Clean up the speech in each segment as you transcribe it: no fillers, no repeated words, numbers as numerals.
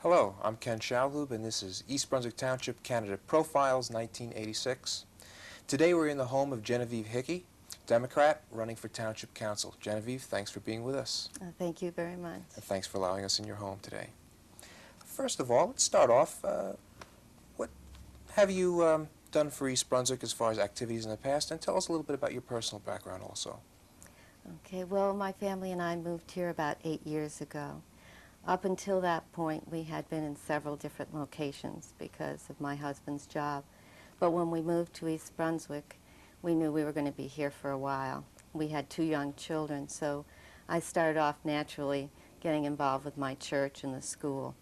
Hello, I'm Ken Schalhoub, and this is East Brunswick Township Candidate Profiles 1986. Today we're in the home of Genevieve Hickey, Democrat running for Township Council. Genevieve, thanks for being with us. Thank you very much. And thanks for allowing us in your home today. First of all, let's start off. What have you done for East Brunswick as far as activities in the past? And tell us a little bit about your personal background also. Okay, well, my family and I moved here about 8 years ago. Up until that point, we had been in several different locations because of my husband's job. But when we moved to East Brunswick, we knew we were going to be here for a while. We had 2 young children, so I started off naturally getting involved with my church and the school.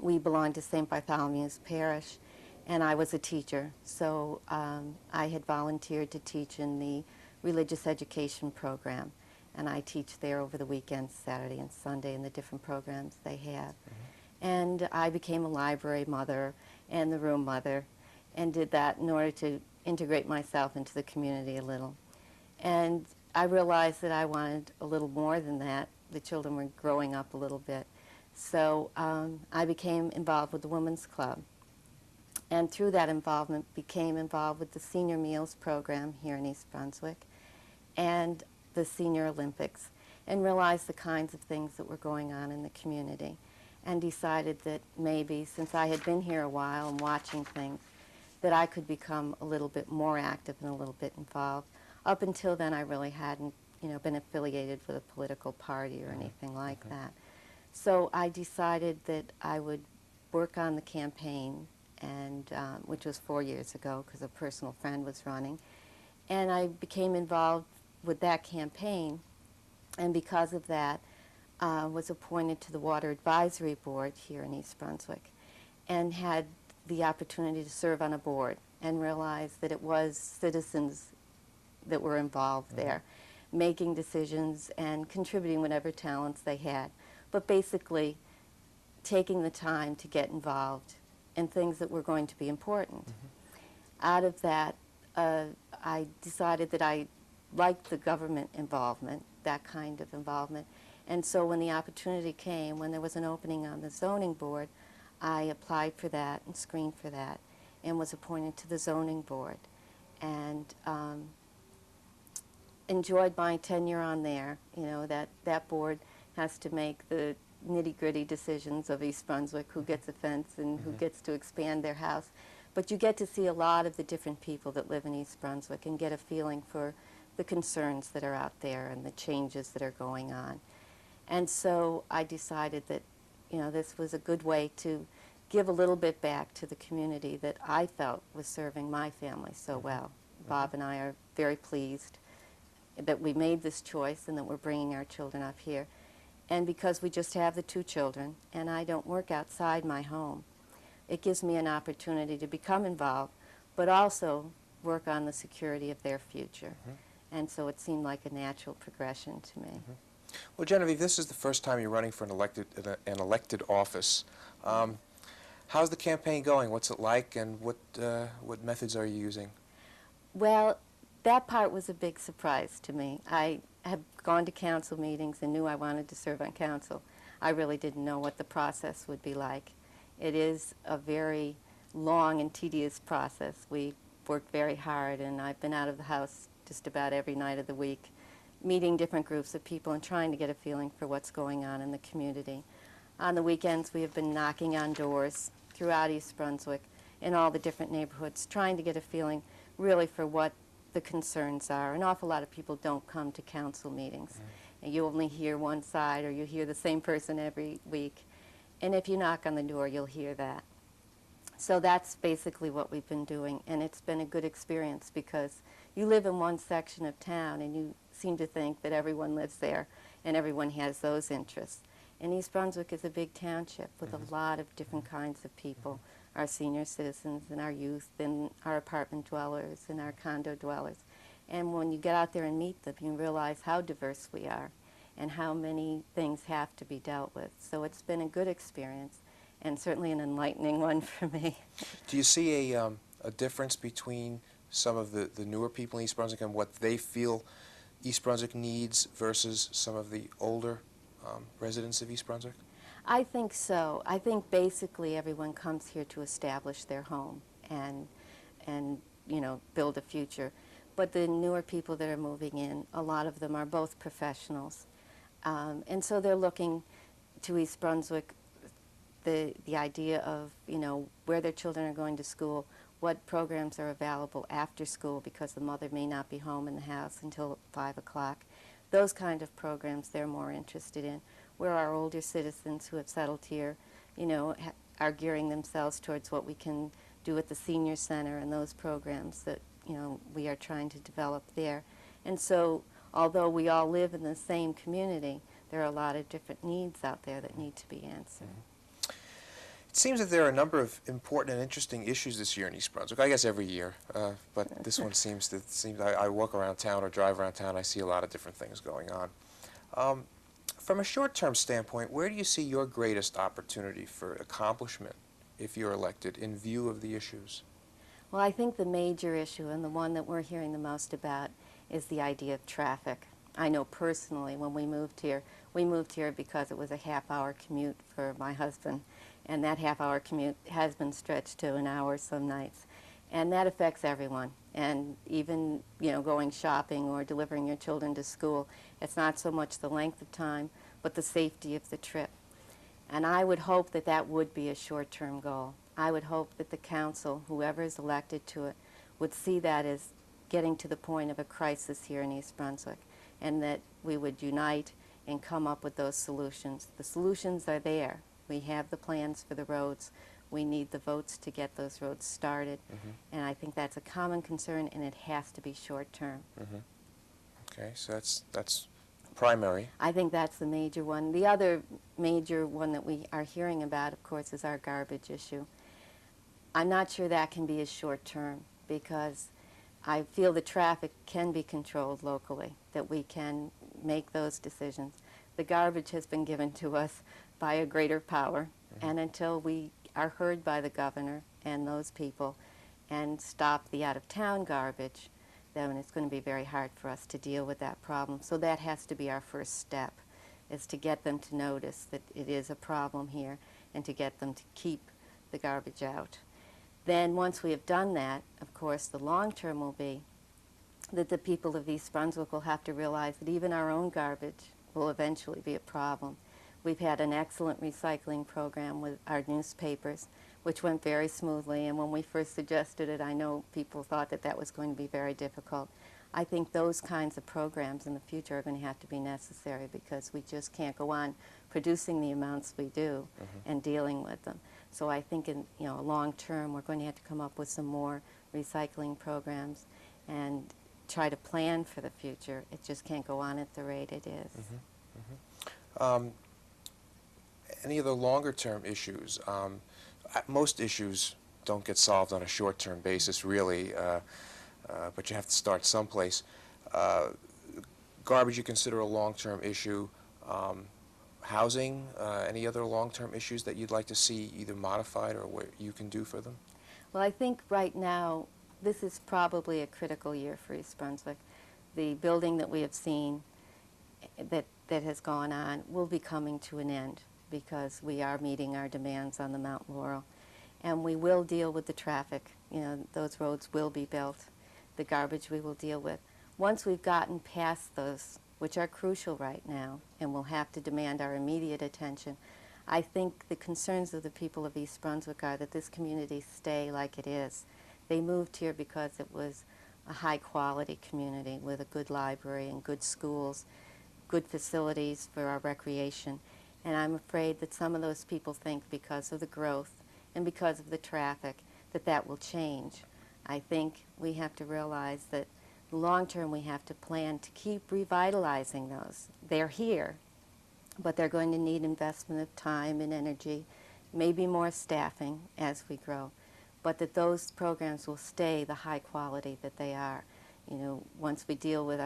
We belonged to St. Bartholomew's Parish, and I was a teacher, so I had volunteered to teach in the religious education program. And I teach there over the weekends, Saturday and Sunday, in the different programs they have. And I became a library mother and the room mother, and did that in order to integrate myself into the community a little. And I realized that I wanted a little more than that. The children were growing up a little bit. So I became involved with the Women's Club. And through that involvement, became involved with the Senior Meals program here in East Brunswick, and the Senior Olympics, and realized the kinds of things that were going on in the community, and decided that maybe, since I had been here a while and watching things, that I could become a little bit more active and a little bit involved. Up until then, I really hadn't, been affiliated with a political party or anything like that. So I decided that I would work on the campaign, and which was 4 years ago because a personal friend was running, and I became involved with that campaign, and because of that was appointed to the Water Advisory Board here in East Brunswick, and had the opportunity to serve on a board and realized that it was citizens that were involved there, making decisions and contributing whatever talents they had, but basically taking the time to get involved in things that were going to be important. Out of that, I decided that I liked the government involvement, that kind of involvement. And so when the opportunity came, when there was an opening on the zoning board, I applied for that and screened for that and was appointed to the zoning board. And enjoyed my tenure on there. That board has to make the nitty-gritty decisions of East Brunswick, who gets a fence and who gets to expand their house. But you get to see a lot of the different people that live in East Brunswick and get a feeling for the concerns that are out there and the changes that are going on. And so I decided that, this was a good way to give a little bit back to the community that I felt was serving my family so well. Bob and I are very pleased that we made this choice and that we're bringing our children up here. And because we just have the 2 children and I don't work outside my home, it gives me an opportunity to become involved, but also work on the security of their future. And so it seemed like a natural progression to me. Well, Genevieve, this is the first time you're running for an elected office. How's the campaign going? What's it like, and what methods are you using? Well, that part was a big surprise to me. I have gone to council meetings and knew I wanted to serve on council. I really didn't know what the process would be like. It is a very long and tedious process. We worked very hard, and I've been out of the house just about every night of the week, meeting different groups of people and trying to get a feeling for what's going on in the community. On the weekends, we have been knocking on doors throughout East Brunswick in all the different neighborhoods, trying to get a feeling really for what the concerns are. An awful lot of people don't come to council meetings. And you only hear one side, or you hear the same person every week. And if you knock on the door, you'll hear that. So that's basically what we've been doing, and it's been a good experience because you live in one section of town and you seem to think that everyone lives there and everyone has those interests. And East Brunswick is a big township with a lot of different kinds of people, our senior citizens and our youth and our apartment dwellers and our condo dwellers. And when you get out there and meet them, you realize how diverse we are and how many things have to be dealt with. So it's been a good experience, and certainly an enlightening one for me. Do you see a difference between some of the newer people in East Brunswick and what they feel East Brunswick needs versus some of the older residents of East Brunswick? I think so. I think basically everyone comes here to establish their home and build a future. But the newer people that are moving in, a lot of them are both professionals. And so they're looking to East Brunswick, the idea of, where their children are going to school, what programs are available after school because the mother may not be home in the house until 5 o'clock. Those kind of programs they're more interested in. Where our older citizens who have settled here, are gearing themselves towards what we can do at the senior center and those programs that, we are trying to develop there. And so, although we all live in the same community, there are a lot of different needs out there that need to be answered. It seems that there are a number of important and interesting issues this year in East Brunswick. I guess every year, but this one seems I walk around town or drive around town, I see a lot of different things going on. From a short-term standpoint, where do you see your greatest opportunity for accomplishment if you're elected in view of the issues? Well, I think the major issue, and the one that we're hearing the most about, is the idea of traffic. I know personally when we moved here because it was a half-hour commute for my husband, and that half-hour commute has been stretched to an hour some nights. And that affects everyone. And even, going shopping or delivering your children to school, it's not so much the length of time, but the safety of the trip. And I would hope that that would be a short-term goal. I would hope that the council, whoever is elected to it, would see that as getting to the point of a crisis here in East Brunswick, and that we would unite and come up with those solutions. The solutions are there. We have the plans for the roads. We need the votes to get those roads started. And I think that's a common concern, and it has to be short-term. Okay, so that's primary. I think that's the major one. The other major one that we are hearing about, of course, is our garbage issue. I'm not sure that can be as short-term because I feel the traffic can be controlled locally, that we can make those decisions. The garbage has been given to us by a greater power, and until we are heard by the governor and those people and stop the out-of-town garbage, then it's going to be very hard for us to deal with that problem. So that has to be our first step, is to get them to notice that it is a problem here and to get them to keep the garbage out. Then once we have done that, of course, the long term will be that the people of East Brunswick will have to realize that even our own garbage will eventually be a problem. We've had an excellent recycling program with our newspapers, which went very smoothly, and when we first suggested it, I know people thought that that was going to be very difficult. I think those kinds of programs in the future are going to have to be necessary because we just can't go on producing the amounts we do and dealing with them. So I think in long term, we're going to have to come up with some more recycling programs and try to plan for the future. It just can't go on at the rate it is. Any other longer-term issues? Most issues don't get solved on a short-term basis, really, but you have to start someplace. Garbage you consider a long-term issue. Housing, any other long-term issues that you'd like to see either modified or what you can do for them? Well, I think right now this is probably a critical year for East Brunswick. The building that we have seen that has gone on will be coming to an end because we are meeting our demands on the Mount Laurel. And we will deal with the traffic. Those roads will be built. The garbage we will deal with. Once we've gotten past those, which are crucial right now and will have to demand our immediate attention, I think the concerns of the people of East Brunswick are that this community stay like it is. They moved here because it was a high-quality community with a good library and good schools, good facilities for our recreation. And I'm afraid that some of those people think because of the growth and because of the traffic that that will change. I think we have to realize that long term we have to plan to keep revitalizing those. They're here, but they're going to need investment of time and energy, maybe more staffing as we grow, but that those programs will stay the high quality that they are. Once we deal with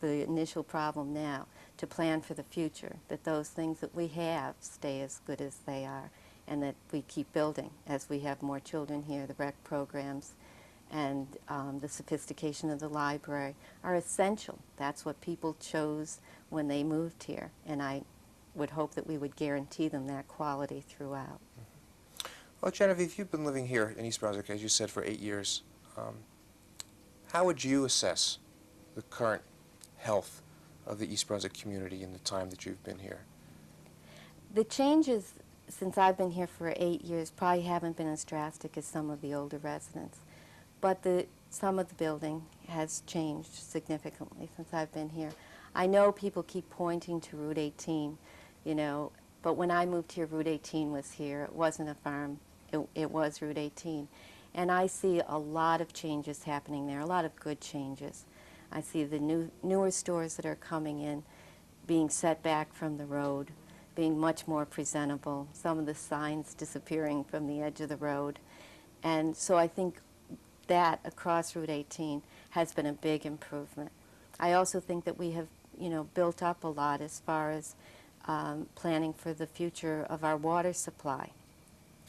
the initial problem now, to plan for the future, that those things that we have stay as good as they are, and that we keep building as we have more children here. The rec programs and the sophistication of the library are essential. That's what people chose when they moved here, and I would hope that we would guarantee them that quality throughout. Well, Genevieve, you've been living here in East Brunswick, as you said, for 8 years. How would you assess the current health of the East Brunswick community in the time that you've been here? The changes since I've been here for 8 years probably haven't been as drastic as some of the older residents, but some of the building has changed significantly since I've been here. I know people keep pointing to Route 18, you know, but when I moved here, Route 18 was here. It wasn't a farm. It was Route 18. And I see a lot of changes happening there, a lot of good changes. I see the newer stores that are coming in being set back from the road, being much more presentable, some of the signs disappearing from the edge of the road. And so I think that across Route 18 has been a big improvement. I also think that we have, you know, built up a lot as far as planning for the future of our water supply.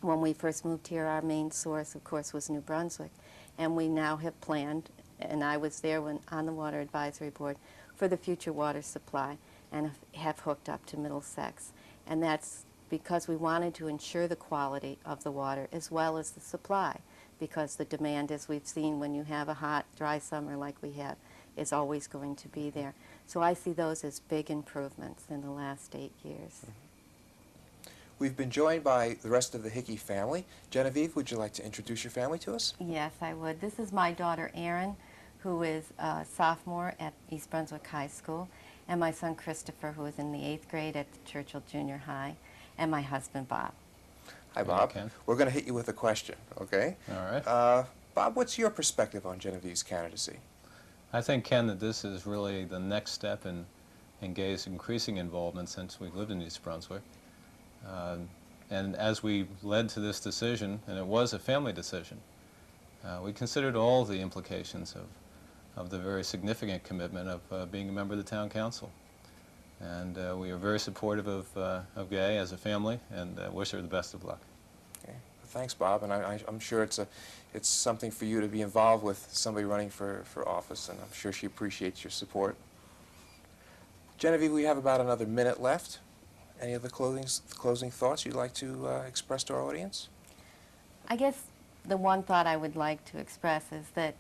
When we first moved here, our main source, of course, was New Brunswick, and we now have planned, and I was there on the Water Advisory Board, for the future water supply, and have hooked up to Middlesex. And that's because we wanted to ensure the quality of the water as well as the supply, because the demand, as we've seen when you have a hot, dry summer like we have, is always going to be there. So I see those as big improvements in the last 8 years. We've been joined by the rest of the Hickey family. Genevieve, would you like to introduce your family to us? Yes, I would. This is my daughter, Erin, who is a sophomore at East Brunswick High School, and my son, Christopher, who is in the 8th grade at the Churchill Junior High, and my husband, Bob. Hi, Bob. Ken. We're going to hit you with a question, okay? All right. Bob, what's your perspective on Genevieve's candidacy? I think, Ken, that this is really the next step in Gay's increasing involvement since we've lived in East Brunswick. And as we led to this decision, and it was a family decision, we considered all the implications of the very significant commitment of being a member of the town council. And we are very supportive of Gay as a family, and wish her the best of luck. Okay. Well, thanks, Bob, and I'm sure it's something for you to be involved with somebody running for office, and I'm sure she appreciates your support. Genevieve, we have about another minute left. Any other closing thoughts you'd like to express to our audience? I guess the one thought I would like to express is that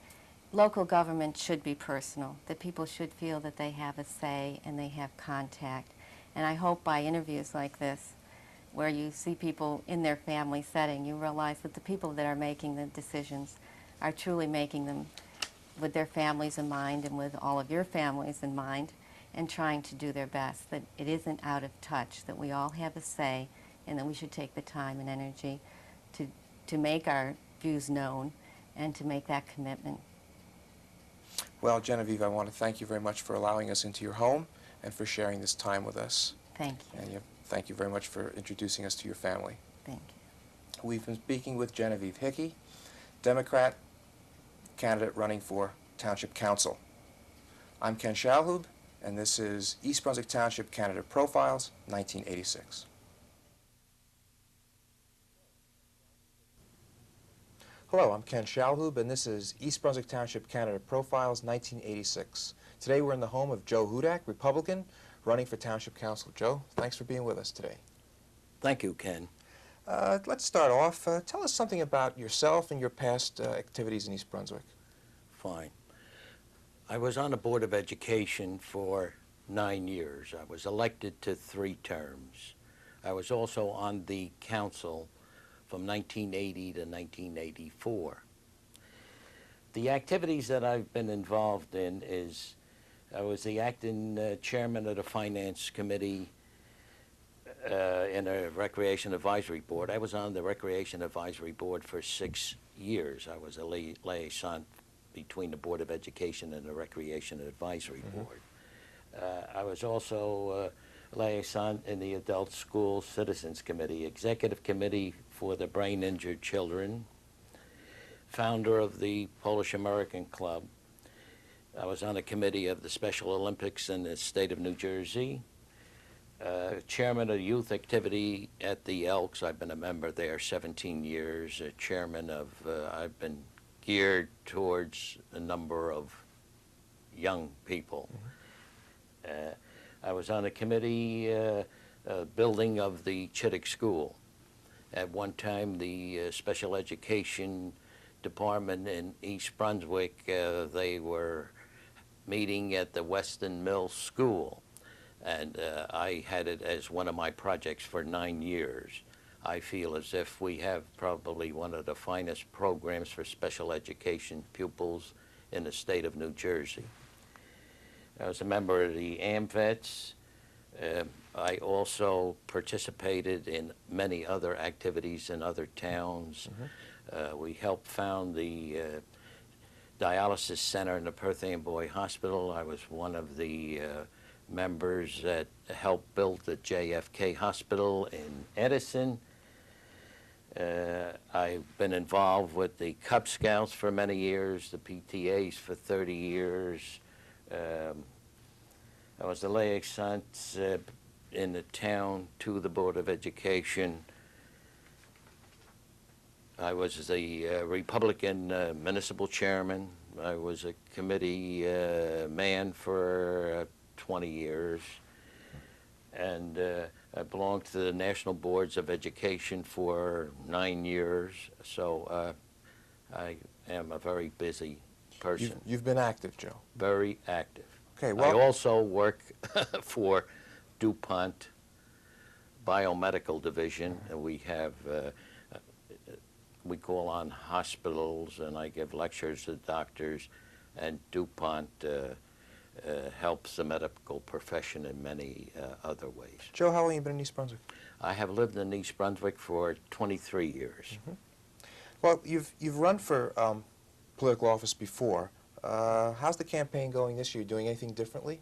local government should be personal, that people should feel that they have a say and they have contact. And I hope by interviews like this, where you see people in their family setting, you realize that the people that are making the decisions are truly making them with their families in mind and with all of your families in mind, and trying to do their best, that it isn't out of touch, that we all have a say, and that we should take the time and energy to make our views known and to make that commitment. Well, Genevieve, I want to thank you very much for allowing us into your home and for sharing this time with us. Thank you. And thank you very much for introducing us to your family. Thank you. We've been speaking with Genevieve Hickey, Democrat candidate running for Township Council. I'm Ken Schalhoub, and this is East Brunswick Township Candidate Profiles, 1986. Hello, I'm Ken Schalhoub, and this is East Brunswick Township Candidate Profiles, 1986. Today we're in the home of Joe Hudak, Republican, running for Township Council. Joe, thanks for being with us today. Thank you, Ken. Let's start off. Tell us something about yourself and your past activities in East Brunswick. Fine. I was on the Board of Education for 9 years. I was elected to 3 terms. I was also on the council from 1980 to 1984. The activities that I've been involved in is I was the acting chairman of the Finance Committee in a Recreation Advisory Board. I was on the Recreation Advisory Board for 6 years. I was a liaison between the Board of Education and the Recreation Advisory Board. I was also liaison in the Adult School Citizens Committee, Executive Committee for the Brain Injured Children, founder of the Polish American Club. I was on a committee of the Special Olympics in the state of New Jersey, chairman of youth activity at the Elks. I've been a member there 17 years, chairman of, I've been geared towards a number of young people. I was on a committee building of the Chittick School. At one time, the special education department in East Brunswick, they were meeting at the Weston Mills School, and I had it as one of my projects for 9 years. I feel as if we have probably one of the finest programs for special education pupils in the state of New Jersey. I was a member of the AMVETS. I also participated in many other activities in other towns. We helped found the dialysis center in the Perth Amboy Hospital. I was one of the members that helped build the JFK Hospital in Edison. I've been involved with the Cub Scouts for many years, the PTAs for 30 years. I was the liaison in the town to the Board of Education. I was the Republican municipal chairman. I was a committee man for 20 years. And I belonged to the National Boards of Education for 9 years. So I am a very busy person. You've been active, Joe. Very active. Okay, well, I also work for DuPont Biomedical Division. And we have, we call on hospitals, and I give lectures to doctors, and DuPont helps the medical profession in many other ways. Joe, how long have you been in East Brunswick? I have lived in East Brunswick for 23 years. Well, you've run for political office before. How's the campaign going this year? Doing anything differently?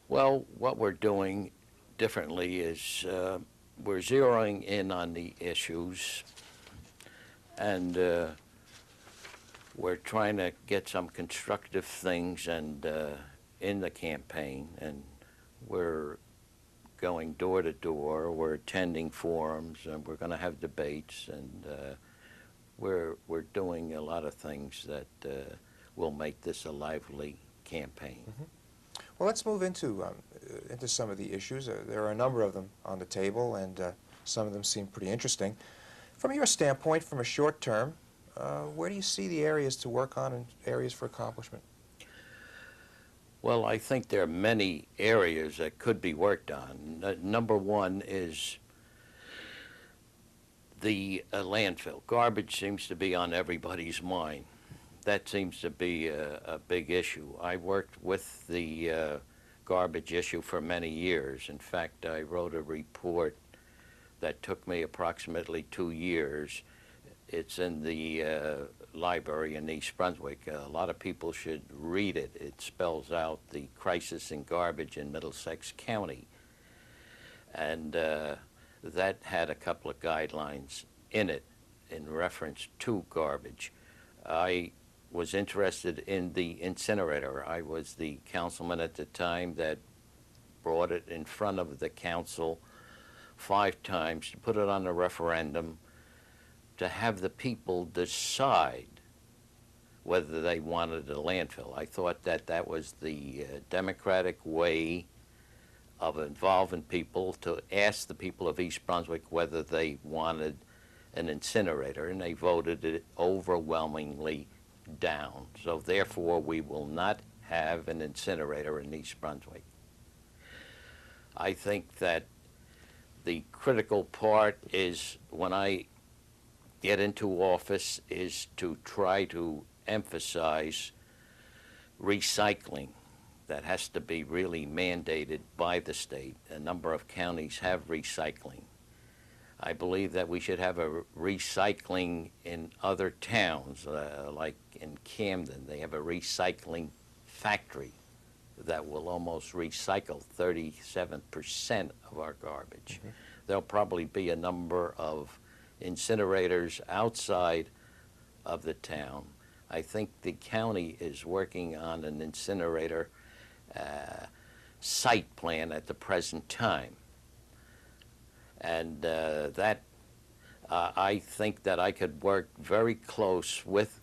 Well, what we're doing differently is we're zeroing in on the issues, and we're trying to get some constructive things and in the campaign, and we're going door to door. We're attending forums, and we're going to have debates, and we're doing a lot of things that will make this a lively campaign. Well, let's move into some of the issues. There are a number of them on the table, and some of them seem pretty interesting. From your standpoint, from a short term, where do you see the areas to work on and areas for accomplishment? Well, I think there are many areas that could be worked on. Number one is the landfill. Garbage seems to be on everybody's mind. That seems to be a big issue. I worked with the garbage issue for many years. In fact, I wrote a report that took me approximately 2 years. It's in the library in East Brunswick. A lot of people should read it. It spells out the crisis in garbage in Middlesex County. And that had a couple of guidelines in it in reference to garbage. I was interested in the incinerator. I was the councilman at the time that brought it in front of the council 5 times to put it on a referendum to have the people decide whether they wanted a landfill. I thought that that was the democratic way of involving people, to ask the people of East Brunswick whether they wanted an incinerator, and they voted it overwhelmingly down. So therefore, we will not have an incinerator in East Brunswick. I think that the critical part is, when I get into office, is to try to emphasize recycling. That has to be really mandated by the state. A number of counties have recycling. I believe that we should have a recycling in other towns, like in Camden. They have a recycling factory that will almost recycle 37% of our garbage. There'll probably be a number of incinerators outside of the town. I think the county is working on an incinerator site plan at the present time. And I think that I could work very close with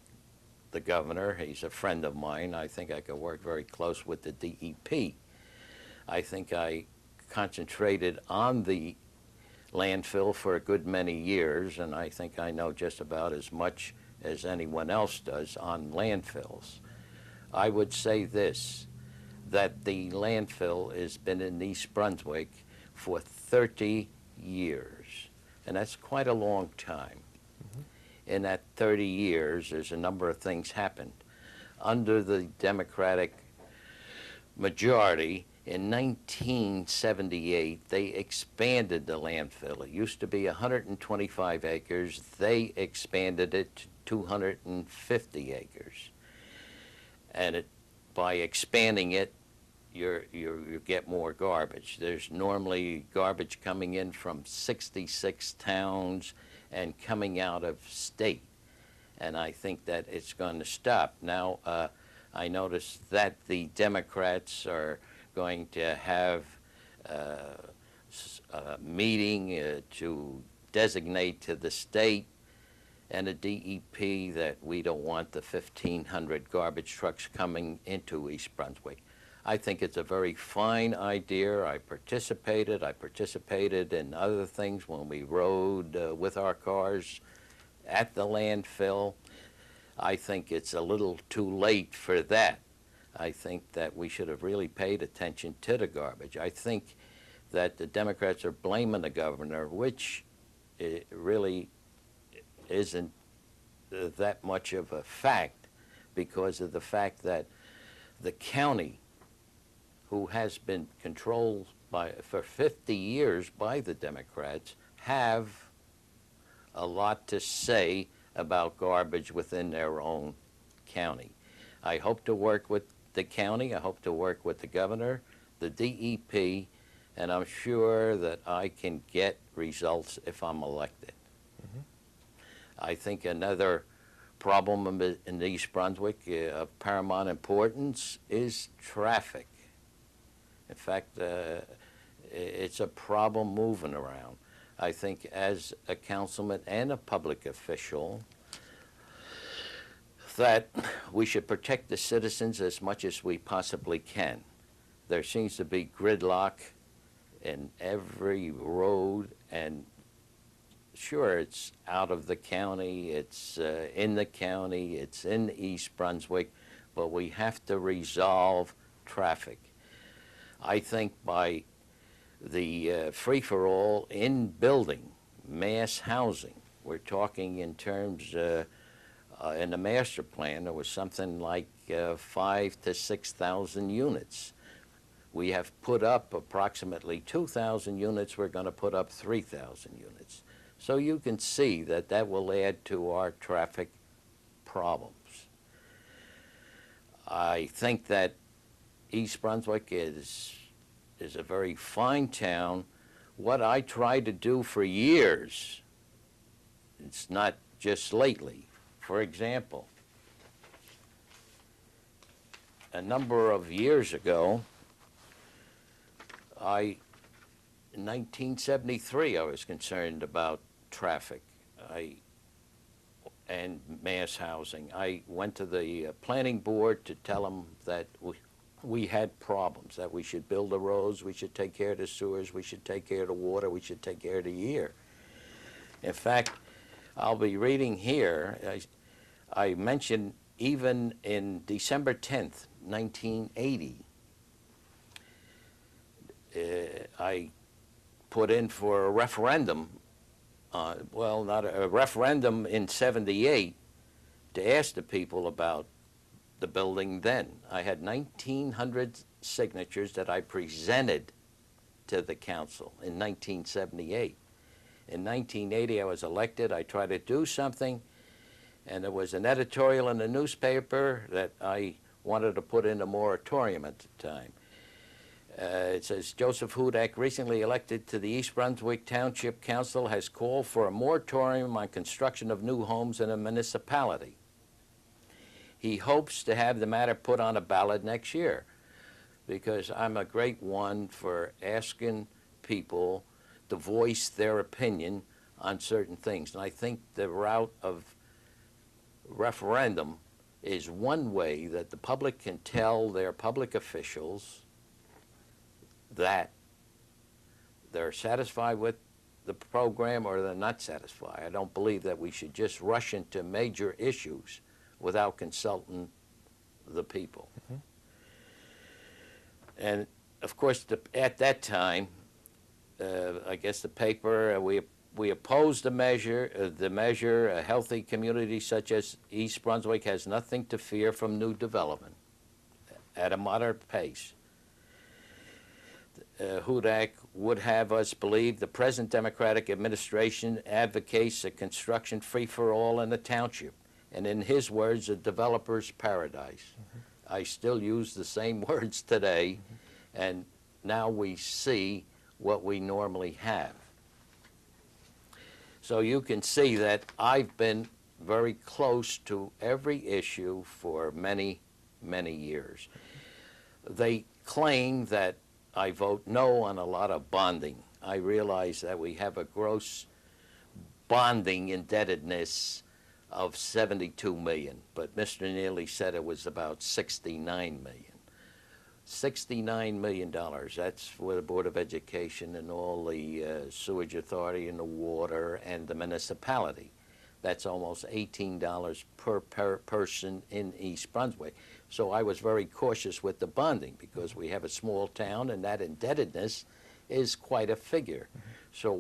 the governor. He's a friend of mine. I think I could work very close with the DEP. I think I concentrated on the landfill for a good many years, and I think I know just about as much as anyone else does on landfills. I would say this, that the landfill has been in East Brunswick for 30 years, and that's quite a long time. In that 30 years, there's a number of things happened. Under the Democratic majority, in 1978, they expanded the landfill. It used to be 125 acres. They expanded it to 250 acres. And by expanding it, you get more garbage. There's normally garbage coming in from 66 towns and coming out of state. And I think that it's going to stop. Now, I noticed that the Democrats are going to have a meeting to designate to the state and the DEP that we don't want the 1,500 garbage trucks coming into East Brunswick. I think it's a very fine idea. I participated in other things when we rode with our cars at the landfill. I think it's a little too late for that. I think that we should have really paid attention to the garbage. I think that the Democrats are blaming the governor, which it really isn't that much of a fact, because of the fact that the county, who has been controlled for 50 years by the Democrats, have a lot to say about garbage within their own county. I hope to work with the county, I hope to work with the governor, the DEP, and I'm sure that I can get results if I'm elected. I think another problem in East Brunswick of paramount importance is traffic. In fact, it's a problem moving around. I think as a councilman and a public official that we should protect the citizens as much as we possibly can. There seems to be gridlock in every road, and sure, it's out of the county, it's in the county, it's in East Brunswick, but we have to resolve traffic. I think by the free-for-all in building, mass housing, we're talking in terms, in the master plan, there was something like 5,000 to 6,000 units. We have put up approximately 2,000 units, we're going to put up 3,000 units. So you can see that that will add to our traffic problems. I think that East Brunswick is a very fine town. What I tried to do for years, it's not just lately. For example, a number of years ago, in 1973, I was concerned about traffic and mass housing. I went to the planning board to tell them that we had problems, that we should build the roads, we should take care of the sewers, we should take care of the water, we should take care of the air. In fact, I'll be reading here, I mentioned even in December 10th, 1980, I put in for a referendum, well, not a referendum in 78, to ask the people about the building then. I had 1,900 signatures that I presented to the council in 1978. In 1980, I was elected. I tried to do something, and there was an editorial in the newspaper that I wanted to put in a moratorium at the time. It says, Joseph Hudak, recently elected to the East Brunswick Township Council, has called for a moratorium on construction of new homes in a municipality. He hopes to have the matter put on a ballot next year, because I'm a great one for asking people to voice their opinion on certain things. And I think the route of referendum is one way that the public can tell their public officials that they're satisfied with the program or they're not satisfied. I don't believe that we should just rush into major issues without consulting the people. And of course, at that time, I guess the paper, we opposed the measure, a healthy community such as East Brunswick has nothing to fear from new development at a moderate pace. Hudak would have us believe the present Democratic administration advocates a construction free-for-all in the township, and in his words, a developer's paradise. I still use the same words today, and now we see what we normally have. So you can see that I've been very close to every issue for many, many years. They claim that I vote no on a lot of bonding. I realize that we have a gross bonding indebtedness of $72 million, but Mr. Neely said it was about $69 million. $69 million, that's for the Board of Education and all the sewage authority and the water and the municipality. That's almost $18 per person in East Brunswick. So I was very cautious with the bonding because we have a small town and that indebtedness is quite a figure. So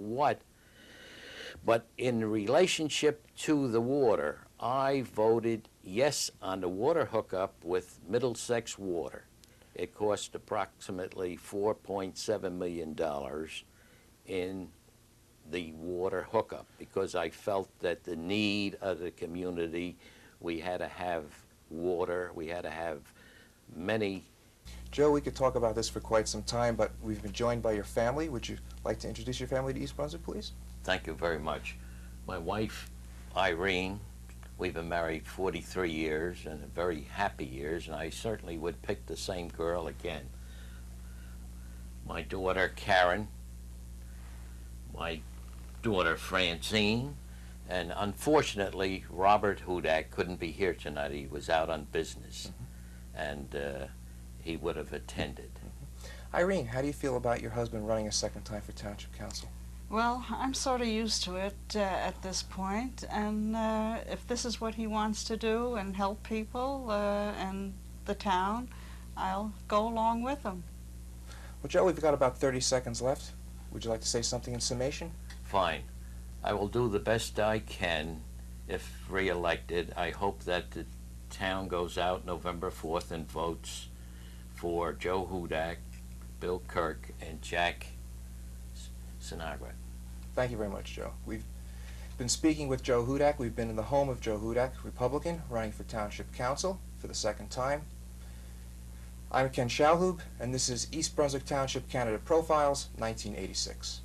but in relationship to the water, I voted yes on the water hookup with Middlesex Water. It cost approximately $4.7 million in the water hookup because I felt that the need of the community, we had to have water, we had to have many. Joe, we could talk about this for quite some time, but we've been joined by your family. Would you like to introduce your family to East Brunswick, please? Thank you very much. My wife, Irene, we've been married 43 years and very happy years, and I certainly would pick the same girl again. My daughter, Karen, my daughter, Francine, and unfortunately, Robert Hudak couldn't be here tonight. He was out on business, and he would have attended. Irene, how do you feel about your husband running a second time for Township Council? Well, I'm sort of used to it at this point, and if this is what he wants to do and help people and the town, I'll go along with him. Well, Joe, we've got about 30 seconds left. Would you like to say something in summation? Fine. I will do the best I can if re-elected. I hope that the town goes out November 4th and votes for Joe Hudak, Bill Kirk, and Jack Sinagra. Thank you very much, Joe. We've been speaking with Joe Hudak. We've been in the home of Joe Hudak, Republican, running for Township Council for the second time. I'm Ken Schalhoub, and this is East Brunswick Township Candidate Profiles, 1986.